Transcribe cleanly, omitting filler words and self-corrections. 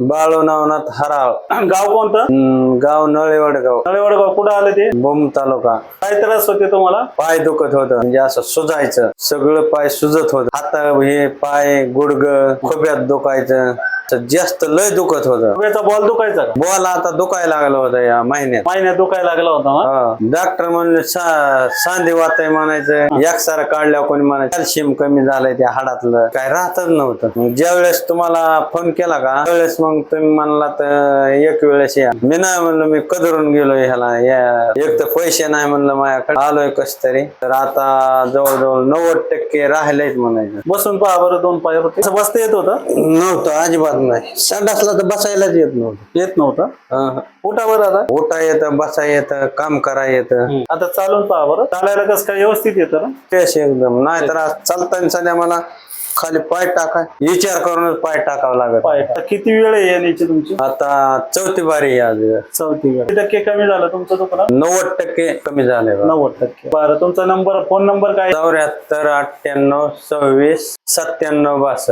बाळू नवनाथ हराळ. गाव कोणतं? गाव नळेवडगाव. नळेवडगाव. कुठं आलं ते? बोम तालुका. काय त्रास होते तुम्हाला? पाय दुखत होत, म्हणजे असं सुजायचं, सगळं पाय सुजत होत. हात हे पाय गुडग खोब्यात दुखायचं, जास्त लय दुखत होत. खोब्याचा बॉल दुखायचा का? बॉल आता दुखायला लागला होता या महिन्यात दुखायला लागला होता ना? डॉक्टर म्हणले सांधी वाताय म्हणायचं, एकसारा काढल्यावर कोणी म्हणायचं कॅल्शियम कमी झालंय त्या हाडातलं, काय राहतच नव्हतं. ज्या वेळेस तुम्हाला फोन केला का त्यावेळेस मग तुम्ही म्हणला तर एक वेळेस या. मी नाही म्हणलं, मी कदरून गेलो ह्याला, एक तर पैसे नाही म्हणलं माझ्याकडे, आलोय कस तरी. तर आता जवळजवळ 90% राहिलेच म्हणायचं. बसून पहा बरं, 2 पायावर बसता येत होतं? नव्हतं, अजिबात नाही. संडासला तर बसायलाच येत नव्हतं. येत नव्हतं. उठा बरं आता. उठा येतं, बसा येतं, काम करा येतं. आता चालून पहा बरं, चालायला कसं काय व्यवस्थित येतं ना? तेच एकदम. नाही तर चालताना सध्या मला खाली पाय टाका, विचार करूनच पाय टाकावं लागत. पाय किती वेळ आहे येण्याची तुमची? आता 4थी बारी आहे आज. 4थी वेळ. किती टक्के कमी झालं तुमचं दुखणं? 90% कमी झाले. 90%. बरं, तुमचा फोन नंबर काय? 74 98 26 97 62.